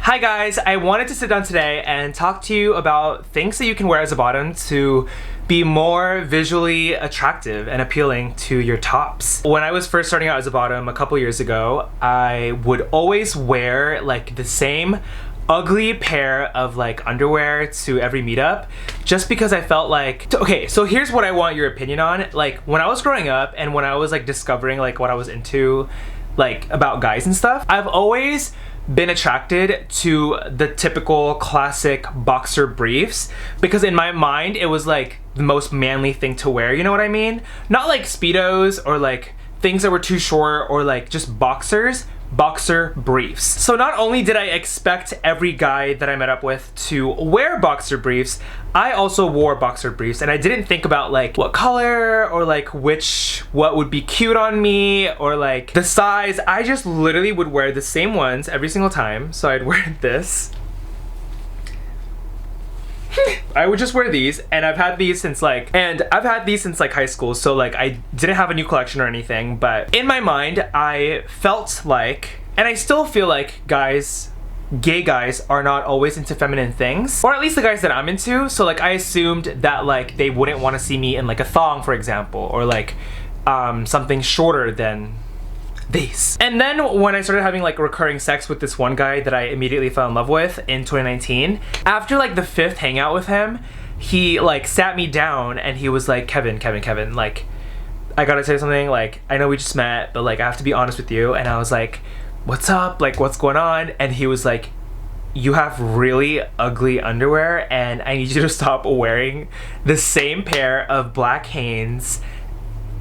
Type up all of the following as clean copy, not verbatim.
Hi guys, I wanted to sit down today and talk to you about things that you can wear as a bottom to be more visually attractive and appealing to your tops. When I was first starting out as a bottom a couple years ago, I would always wear like the same ugly pair of like underwear to every meetup just because I felt like, okay, so here's what I want your opinion on. Like when I was growing up and when I was like discovering like what I was into, like about guys and stuff, I've always been attracted to the typical classic boxer briefs because in my mind it was like the most manly thing to wear, you know what I mean? Not like Speedos or like things that were too short or like just boxer briefs. So not only did I expect every guy that I met up with to wear boxer briefs, I also wore boxer briefs and I didn't think about like what color or like what would be cute on me or like the size. I just literally would wear the same ones every single time. So I'd wear this. I would just wear these, and I've had these since like high school, so like I didn't have a new collection or anything, but in my mind I felt like, and I still feel like gay guys are not always into feminine things, or at least the guys that I'm into. So like I assumed that like they wouldn't want to see me in like a thong, for example, or like something shorter than these. And then when I started having like recurring sex with this one guy that I immediately fell in love with in 2019, after like the 5th hangout with him, he like sat me down and he was like, Kevin, like I gotta tell you something, like I know we just met, but like I have to be honest with you. And I was like, what's up, like what's going on? And he was like, you have really ugly underwear and I need you to stop wearing the same pair of black Hanes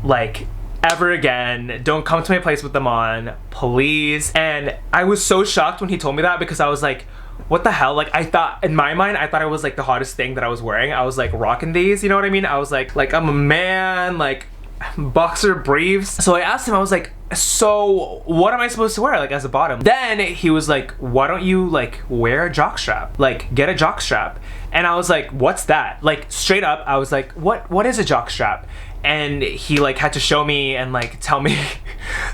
like ever again. Don't come to my place with them on, please. And I was so shocked when he told me that because I was like, what the hell? Like I thought, in my mind, I thought it was like the hottest thing that I was wearing. I was like rocking these, you know what I mean? I was like I'm a man, like boxer briefs. So I asked him, I was like, so what am I supposed to wear like as a bottom? Then he was like, why don't you like wear a jockstrap? Like get a jockstrap. And I was like, what's that? Like straight up, I was like, what is a jockstrap? And he like had to show me and like tell me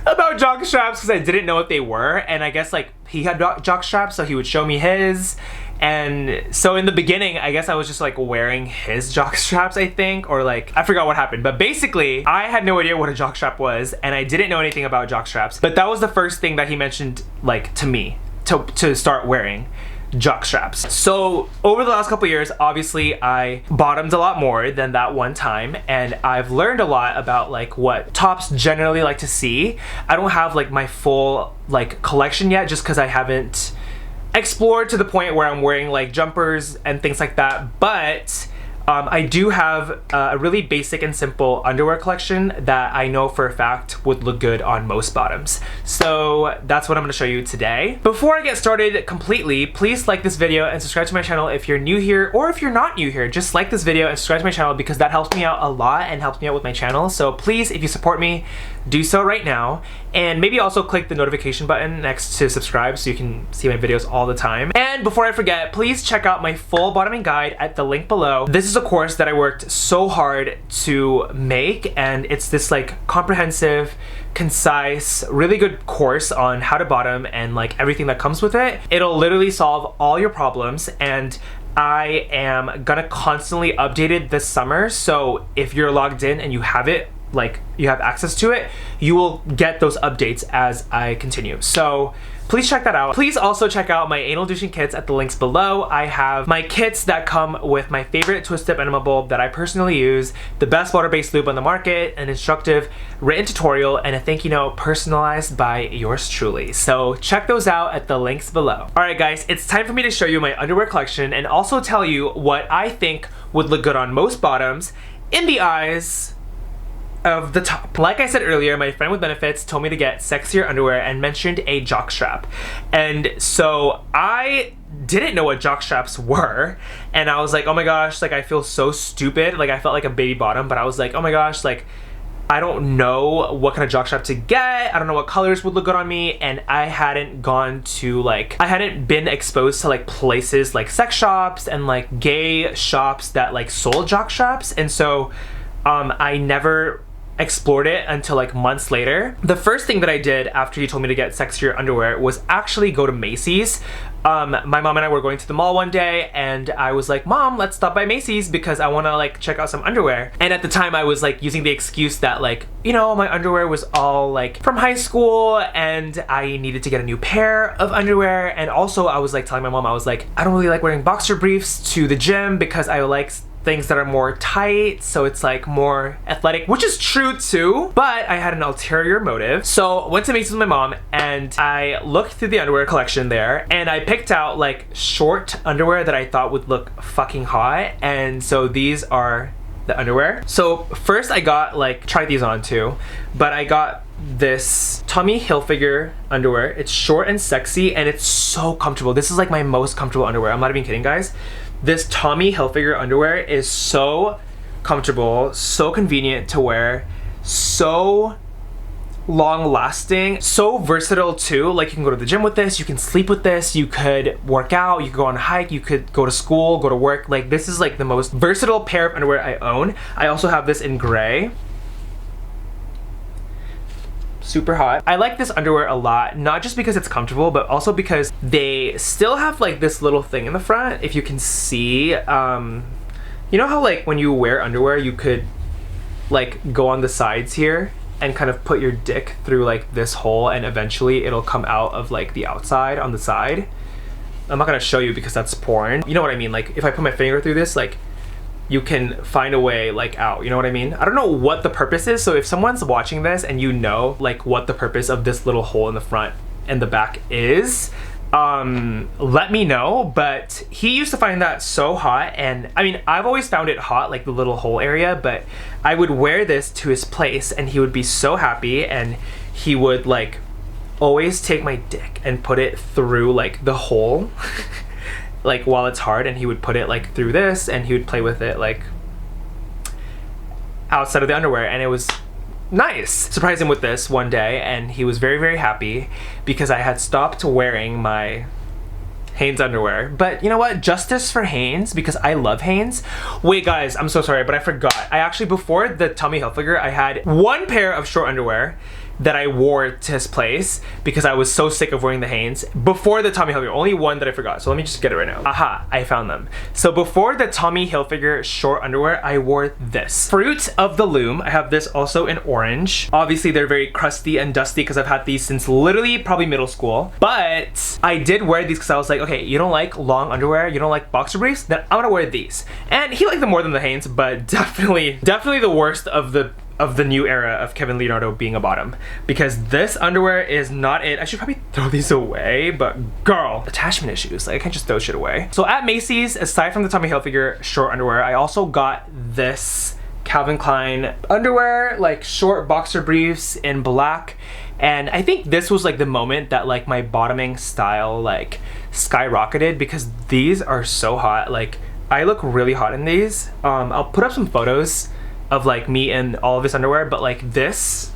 about jock straps because I didn't know what they were. And I guess like he had jock straps, so he would show me his. And so in the beginning, I guess I was just like wearing his jock straps, I think, or like I forgot what happened. But basically, I had no idea what a jock strap was, and I didn't know anything about jock straps. But that was the first thing that he mentioned like to me to start wearing jock straps. So over the last couple years, obviously I bottomed a lot more than that one time, and I've learned a lot about like what tops generally like to see. I don't have like my full like collection yet just because I haven't explored to the point where I'm wearing like jumpers and things like that, but I do have a really basic and simple underwear collection that I know for a fact would look good on most bottoms. So that's what I'm gonna show you today. Before I get started completely, please like this video and subscribe to my channel if you're new here, or if you're not new here, just like this video and subscribe to my channel because that helps me out a lot and helps me out with my channel. So please, if you support me, do so right now. And maybe also click the notification button next to subscribe so you can see my videos all the time. And before I forget, please check out my full bottoming guide at the link below. This is a course that I worked so hard to make, and it's this like comprehensive, concise, really good course on how to bottom and like everything that comes with it. It'll literally solve all your problems, and I am gonna constantly update it this summer. So if you're logged in and you have it, like you have access to it, you will get those updates as I continue. So please check that out. Please also check out my anal douching kits at the links below. I have my kits that come with my favorite twist tip enema bulb that I personally use, the best water-based lube on the market, an instructive written tutorial, and a thank you note personalized by yours truly. So check those out at the links below. All right guys, it's time for me to show you my underwear collection and also tell you what I think would look good on most bottoms in the eyes of the top. Like I said earlier, my friend with benefits told me to get sexier underwear and mentioned a jockstrap. And so I didn't know what jockstraps were, and I was like, oh my gosh, like I feel so stupid. Like I felt like a baby bottom, but I was like, oh my gosh, like I don't know what kind of jockstrap to get. I don't know what colors would look good on me, and I hadn't been exposed to like places like sex shops and like gay shops that like sold jockstraps. And so I never explored it until like months later. The first thing that I did after he told me to get sexier underwear was actually go to Macy's. My mom and I were going to the mall one day and I was like, Mom, let's stop by Macy's because I want to like check out some underwear. And at the time I was like using the excuse that like, you know, my underwear was all like from high school and I needed to get a new pair of underwear. And also I was like telling my mom, I was like, I don't really like wearing boxer briefs to the gym because I like things that are more tight, so it's like more athletic, which is true too, but I had an ulterior motive. So went to Macy's with my mom and I looked through the underwear collection there and I picked out like short underwear that I thought would look fucking hot. And so these are the underwear. So first I got like, tried these on too, but I got this Tommy Hilfiger underwear. It's short and sexy and it's so comfortable. This is like my most comfortable underwear. I'm not even kidding, guys. This Tommy Hilfiger underwear is so comfortable, so convenient to wear, so long lasting, so versatile too. Like you can go to the gym with this, you can sleep with this, you could work out, you could go on a hike, you could go to school, go to work. Like this is like the most versatile pair of underwear I own. I also have this in gray. Super hot. I like this underwear a lot, not just because it's comfortable, but also because they still have like this little thing in the front. If you can see, you know how like when you wear underwear, you could like go on the sides here and kind of put your dick through like this hole and eventually it'll come out of like the outside on the side. I'm not gonna show you because that's porn. You know what I mean? Like if I put my finger through this, like you can find a way like out, you know what I mean? I don't know what the purpose is, so if someone's watching this and you know like what the purpose of this little hole in the front and the back is, let me know. But he used to find that so hot, and I mean I've always found it hot, like the little hole area, but I would wear this to his place and he would be so happy and he would like always take my dick and put it through like the hole like while it's hard, and he would put it like through this and he would play with it like outside of the underwear, and it was nice. Surprised him with this one day and he was very, very happy because I had stopped wearing my Hanes underwear. But you know what? Justice for Hanes, because I love Hanes. Wait guys, I'm so sorry, but I forgot. I actually, before the Tommy Hilfiger, I had one pair of short underwear that I wore to his place because I was so sick of wearing the Hanes. Before the Tommy Hilfiger, only one that I forgot. So let me just get it right now. Aha, I found them. So before the Tommy Hilfiger short underwear, I wore this. Fruit of the Loom. I have this also in orange. Obviously they're very crusty and dusty because I've had these since literally probably middle school. But I did wear these because I was like, okay, you don't like long underwear, you don't like boxer briefs, then I'm gonna wear these. And he liked them more than the Hanes, but definitely the worst of the new era of Kevin Leonardo being a bottom, because this underwear is not it. I should probably throw these away, but girl, attachment issues, like I can't just throw shit away. So at Macy's, aside from the Tommy Hilfiger short underwear, I also got this Calvin Klein underwear, like short boxer briefs in black. And I think this was like the moment that like my bottoming style like skyrocketed, because these are so hot. Like I look really hot in these. I'll put up some photos of like me in all of this underwear, but like this,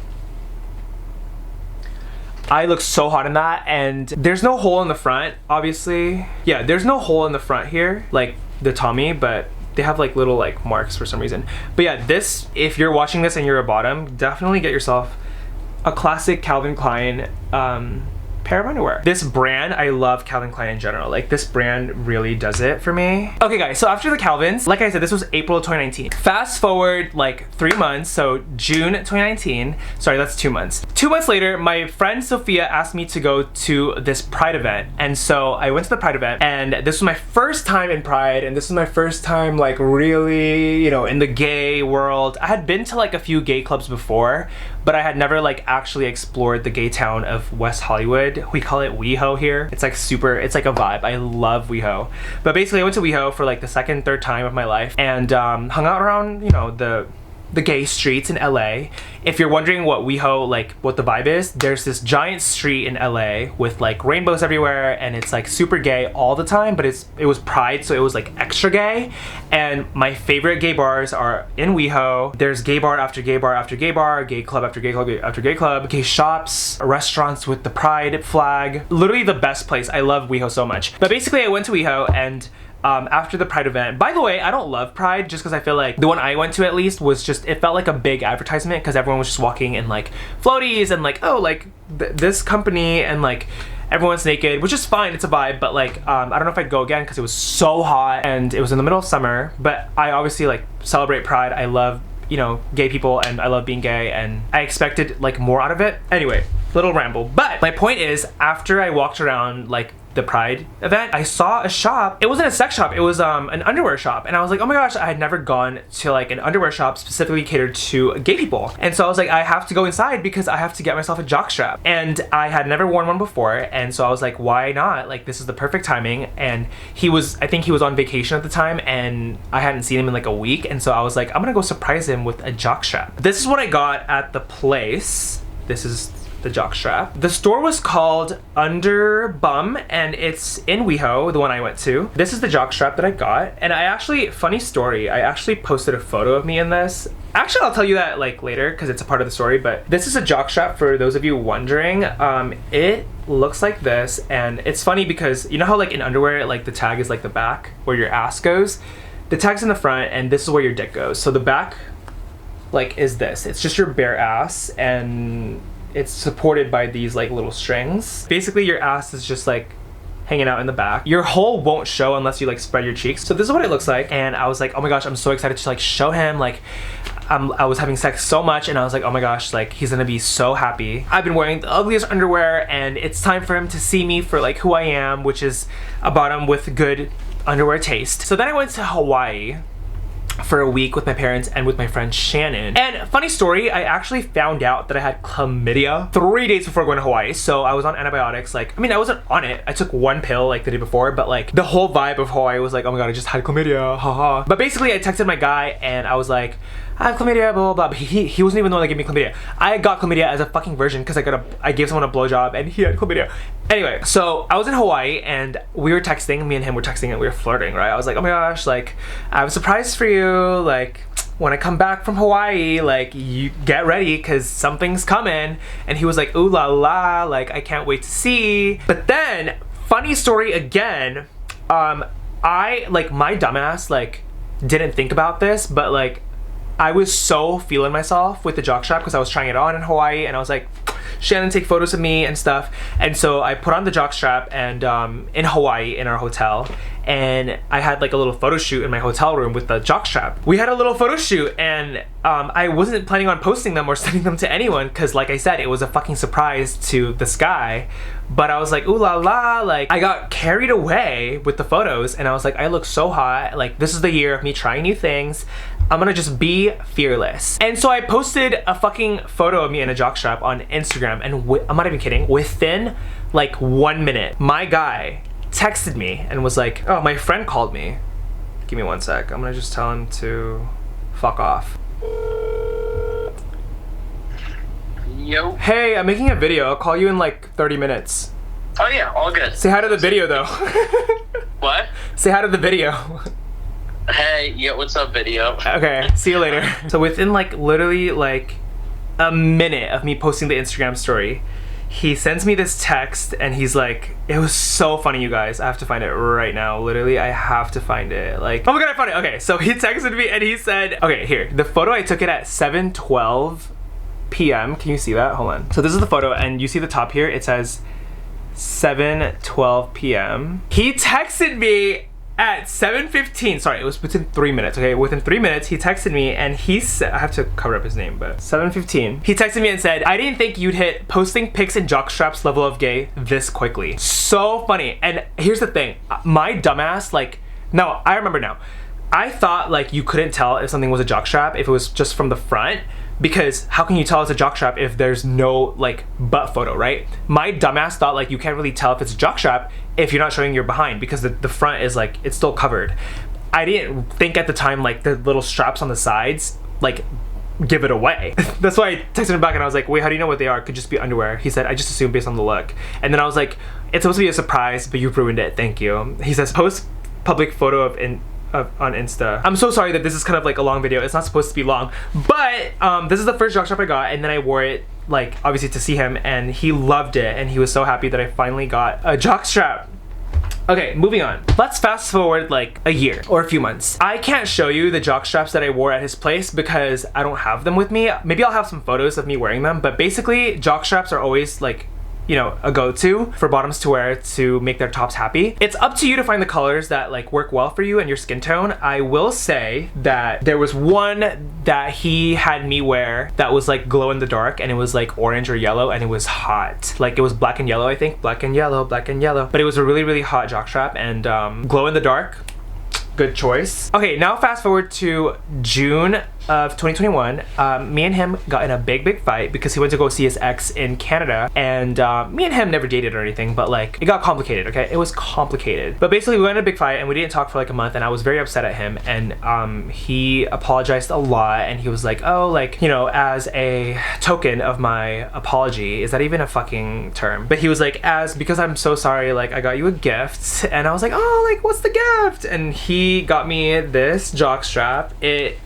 I look so hot in that. And there's no hole in the front, obviously. Yeah, there's no hole in the front here like the Tommy, but they have like little like marks for some reason. But yeah, this, if you're watching this and you're a bottom, definitely get yourself a classic Calvin Klein pair of underwear. This brand, I love Calvin Klein in general. Like this brand really does it for me. Okay guys, so after the Calvins, like I said, this was April 2019. Fast forward like 3 months, so June 2019. Sorry, that's 2 months. 2 months later, my friend Sophia asked me to go to this Pride event. And so I went to the Pride event, and this was my first time in Pride, and this was my first time like really, you know, in the gay world. I had been to like a few gay clubs before, but I had never like actually explored the gay town of West Hollywood. We call it WeHo here. It's like super, it's like a vibe. I love WeHo. But basically I went to WeHo for like the second, third time of my life, and hung out around, you know, the gay streets in LA. If you're wondering what WeHo, like what the vibe is, there's this giant street in LA with like rainbows everywhere, and it's like super gay all the time, but it was Pride, so it was like extra gay. And my favorite gay bars are in WeHo. There's gay bar after gay bar after gay bar, gay club after gay club after gay club, gay shops, restaurants with the Pride flag. Literally the best place. I love WeHo so much. But basically I went to WeHo, and after the Pride event. By the way, I don't love Pride just because I feel like the one I went to at least was just, it felt like a big advertisement because everyone was just walking in like floaties and like, oh, like this company, and like everyone's naked, which is fine, it's a vibe, but like I don't know if I'd go again because it was so hot and it was in the middle of summer. But I obviously like celebrate Pride. I love, you know, gay people and I love being gay, and I expected like more out of it. Anyway, little ramble, but my point is, after I walked around like the Pride event, I saw a shop. It wasn't a sex shop, it was an underwear shop, and I was like, oh my gosh, I had never gone to like an underwear shop specifically catered to gay people. And so I was like, I have to go inside because I have to get myself a jockstrap, and I had never worn one before, and so I was like, why not? Like, this is the perfect timing. And I think he was on vacation at the time, and I hadn't seen him in like a week, and so I was like, I'm gonna go surprise him with a jockstrap. This is what I got at the place. This is the jockstrap. The store was called Under Bum, and it's in WeHo, the one I went to. This is the jockstrap that I got, and I actually, funny story, I actually posted a photo of me in this. Actually, I'll tell you that like later because it's a part of the story, but this is a jockstrap for those of you wondering. It looks like this, and it's funny because you know how like in underwear, like the tag is like the back where your ass goes? The tag's in the front, and this is where your dick goes. So the back like is this. It's just your bare ass, and it's supported by these like little strings. Basically your ass is just like hanging out in the back. Your hole won't show unless you like spread your cheeks. So this is what it looks like, and I was like, oh my gosh, I'm so excited to like show him. Like I was having sex so much, and I was like, oh my gosh, like he's gonna be so happy. I've been wearing the ugliest underwear, and it's time for him to see me for like who I am, which is a bottom with good underwear taste. So then I went to Hawaii for a week with my parents and with my friend Shannon. And funny story, I actually found out that I had chlamydia 3 days before going to Hawaii. So I was on antibiotics. Like, I mean, I wasn't on it. I took one pill like the day before, but like the whole vibe of Hawaii was like, oh my god, I just had chlamydia, haha. But basically I texted my guy and I was like, I have chlamydia, blah, blah, blah. But he wasn't even the one that gave me chlamydia. I got chlamydia as a fucking virgin because I gave someone a blowjob and he had chlamydia. Anyway, so I was in Hawaii and we were texting, me and him were texting and we were flirting, right? I was like, oh my gosh, like, I have a surprise for you. Like, when I come back from Hawaii, like, you get ready because something's coming. And he was like, ooh la la, like, I can't wait to see. But then, funny story again, I, like, my dumbass, like, didn't think about this, but like, I was so feeling myself with the jockstrap because I was trying it on in Hawaii, and I was like, Shannon, take photos of me and stuff. And so I put on the jockstrap and in Hawaii in our hotel, and I had like a little photo shoot in my hotel room with the jockstrap. We had a little photo shoot, and I wasn't planning on posting them or sending them to anyone because, like I said, it was a fucking surprise to this guy. But I was like, ooh la la, like I got carried away with the photos, and I was like, I look so hot. Like, this is the year of me trying new things. I'm gonna just be fearless. And so I posted a fucking photo of me in a jockstrap on Instagram, and I'm not even kidding, within like 1 minute, my guy texted me and was like, oh, my friend called me. Give me 1 sec. I'm gonna just tell him to fuck off. Yo. Hey, I'm making a video. I'll call you in like 30 minutes. Oh yeah, all good. Say hi to the video though. What? Say hi to the video. Hey, yeah, what's up, video? Okay, see you later. So within like literally like a minute of me posting the Instagram story, he sends me this text and he's like, it was so funny, you guys. I have to find it right now. Literally, I have to find it. Like, oh my god, I found it. Okay, so he texted me and he said, okay, here, the photo, I took it at 7:12 p.m. Can you see that? Hold on. So this is the photo, and you see the top here, it says 7:12 p.m. He texted me at 7:15, sorry, it was within 3 minutes, okay? Within 3 minutes, he texted me and he said, I have to cover up his name, but 7:15. He texted me and said, I didn't think you'd hit posting pics in jockstraps level of gay this quickly. So funny. And here's the thing, my dumbass, like, no, I remember now. I thought like you couldn't tell if something was a jockstrap if it was just from the front, because how can you tell it's a jockstrap if there's no like butt photo, right? My dumbass thought like you can't really tell if it's a jockstrap if you're not showing your behind, because the front is like, it's still covered. I didn't think at the time like the little straps on the sides like give it away. That's why I texted him back and I was like, wait, how do you know what they are? It could just be underwear. He said, I just assumed based on the look. And then I was like, it's supposed to be a surprise, but you've ruined it, thank you. He says, post public photo on Insta. I'm so sorry that this is kind of like a long video. It's not supposed to be long, but this is the first jockstrap I got, and then I wore it like obviously to see him, and he loved it, and he was so happy that I finally got a jockstrap. Okay, moving on. Let's fast forward like a year or a few months. I can't show you the jock straps that I wore at his place because I don't have them with me. Maybe I'll have some photos of me wearing them, but basically jock straps are always like, you know, a go-to for bottoms to wear to make their tops happy. It's up to you to find the colors that like work well for you and your skin tone. I will say that there was one that he had me wear that was like glow in the dark, and it was like orange or yellow, and it was hot. Like it was black and yellow, I think. Black and yellow, black and yellow. But it was a really, really hot jockstrap, and glow in the dark. Good choice. Okay, now fast forward to June of 2021. Me and him got in a big fight because he went to go see his ex in Canada, and me and him never dated or anything, but like it got complicated. Okay, it was complicated, but basically we went in a big fight and we didn't talk for like a month, and I was very upset at him, and he apologized a lot, and he was like, oh, like, you know, as a token of my apology, is that even a fucking term? But he was like, because I'm so sorry, like I got you a gift. And I was like, oh, like what's the gift? And he got me this jockstrap. It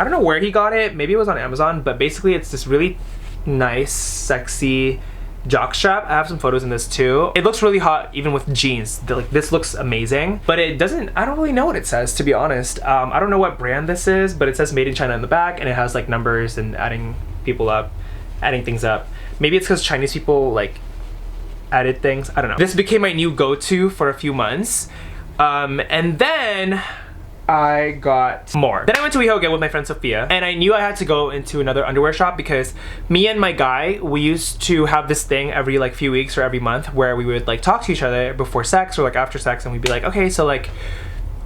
I don't know where he got it, maybe it was on Amazon, but basically it's this really nice, sexy jockstrap. I have some photos in this too. It looks really hot even with jeans. Like this looks amazing, but it doesn't, I don't really know what it says, to be honest. I don't know what brand this is, but it says made in China in the back, and it has like numbers and adding things up. Maybe it's because Chinese people like added things, I don't know. This became my new go-to for a few months. And then I got more. Then I went to WeHo again with my friend Sophia, and I knew I had to go into another underwear shop because me and my guy, we used to have this thing every like few weeks or every month where we would like talk to each other before sex or like after sex, and we'd be like, okay, so like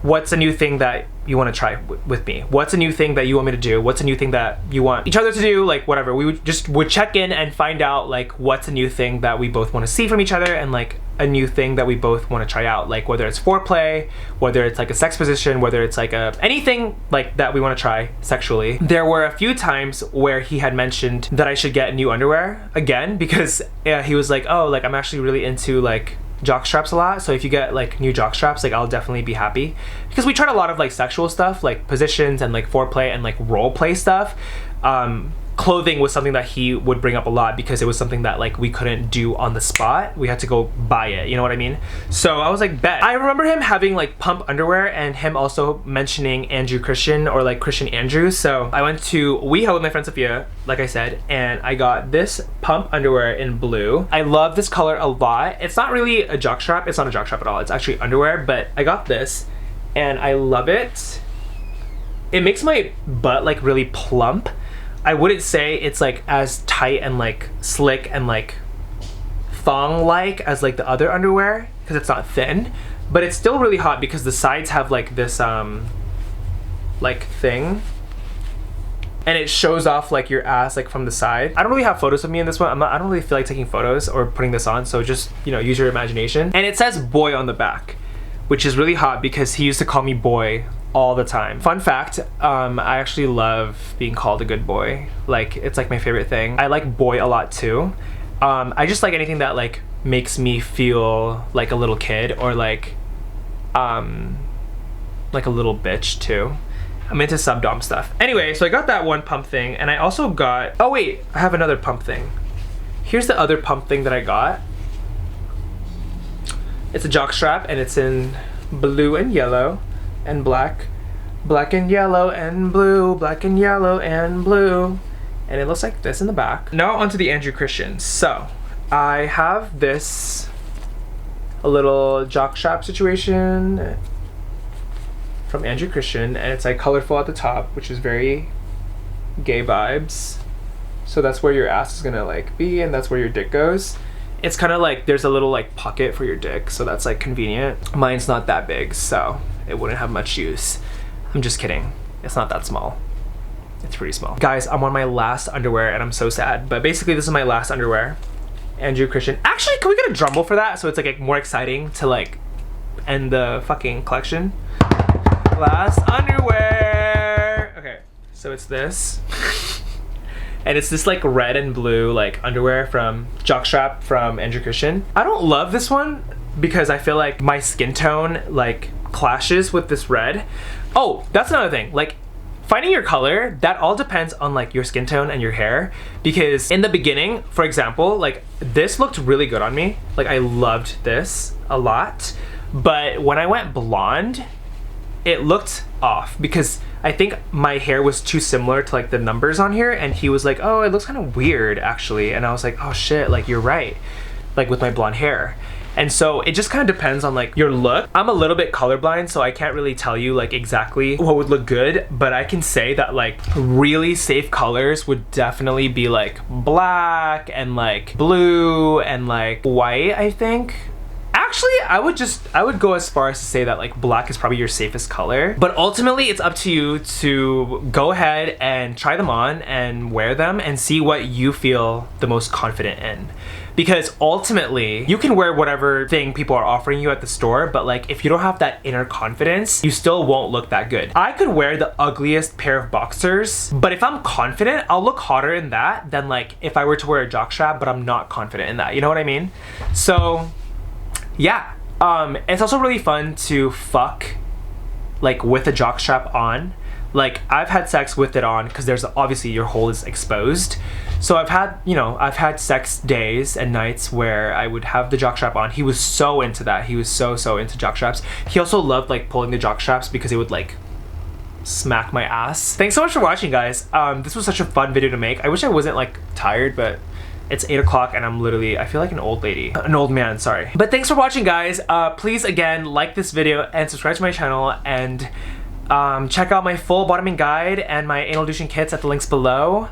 what's a new thing that you want to try with me? What's a new thing that you want me to do? What's a new thing that you want each other to do? Like whatever. We would check in and find out like what's a new thing that we both want to see from each other, and like a new thing that we both want to try out. Like whether it's foreplay, whether it's like a sex position, whether it's like anything like that we want to try sexually. There were a few times where he had mentioned that I should get new underwear again because he was like, oh, like I'm actually really into like jock straps a lot, so if you get like new jock straps, like I'll definitely be happy, because we tried a lot of like sexual stuff like positions and like foreplay and like role play stuff. Clothing was something that he would bring up a lot because it was something that like we couldn't do on the spot. We had to go buy it, you know what I mean? So I was like, bet. I remember him having like pump underwear and him also mentioning Andrew Christian or like Christian Andrew. So I went to WeHo with my friend Sophia, like I said, and I got this pump underwear in blue. I love this color a lot. It's not really a jockstrap. It's not a jockstrap at all. It's actually underwear, but I got this and I love it. It makes my butt like really plump. I wouldn't say it's like as tight and like slick and like thong-like as like the other underwear because it's not thin, but it's still really hot because the sides have like this like thing, and it shows off like your ass like from the side. I don't really have photos of me in this one. I don't really feel like taking photos or putting this on, so just, you know, use your imagination. And it says boy on the back, which is really hot because he used to call me boy all the time. Fun fact, I actually love being called a good boy. Like, it's like my favorite thing. I like boy a lot too. I just like anything that like makes me feel like a little kid or like a little bitch too. I'm into sub-dom stuff. Anyway, so I got that one pump thing, and I also got, oh wait, I have another pump thing. Here's the other pump thing that I got. It's a jockstrap, and it's in blue and yellow and black and yellow and blue, black and yellow and blue, and it looks like this in the back. Now onto the Andrew Christian. So I have this a little jockstrap situation from Andrew Christian, and it's like colorful at the top, which is very gay vibes. So that's where your ass is gonna like be, and that's where your dick goes. It's kind of like there's a little like pocket for your dick, so that's like convenient. Mine's not that big, so it wouldn't have much use. I'm just kidding. It's not that small. It's pretty small. Guys, I'm on my last underwear and I'm so sad, but basically this is my last underwear. Andrew Christian. Actually, can we get a drum roll for that so it's like more exciting to like end the fucking collection? Last underwear. Okay, so it's this. And it's this like red and blue like underwear from jockstrap from Andrew Christian. I don't love this one because I feel like my skin tone like clashes with this red. Oh, that's another thing. Like, finding your color, that all depends on like your skin tone and your hair, because in the beginning, for example, like this looked really good on me. Like I loved this a lot. But when I went blonde, it looked off because I think my hair was too similar to like the numbers on here, and he was like, oh, it looks kind of weird actually. And I was like, oh shit, like you're right, like with my blonde hair. And so it just kind of depends on like your look. I'm a little bit colorblind, so I can't really tell you like exactly what would look good, but I can say that like really safe colors would definitely be like black and like blue and like white, I think. Actually, I would go as far as to say that like black is probably your safest color. But ultimately, it's up to you to go ahead and try them on and wear them and see what you feel the most confident in. Because ultimately, you can wear whatever thing people are offering you at the store, but like if you don't have that inner confidence, you still won't look that good. I could wear the ugliest pair of boxers, but if I'm confident, I'll look hotter in that than like if I were to wear a jockstrap, but I'm not confident in that. You know what I mean? So yeah, it's also really fun to fuck like with a jockstrap on. Like I've had sex with it on because there's obviously your hole is exposed. So I've had sex days and nights where I would have the jockstrap on. He was so into that. He was so into jockstraps. He also loved like pulling the jockstraps because it would like smack my ass. Thanks so much for watching, guys. This was such a fun video to make. I wish I wasn't like tired, but it's 8 o'clock and I'm literally, I feel like an old lady. An old man, sorry. But thanks for watching, guys. Please, again, like this video and subscribe to my channel, and check out my full bottoming guide and my anal douching kits at the links below.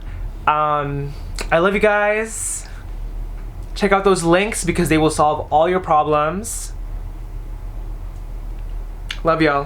I love you guys. Check out those links because they will solve all your problems. Love y'all.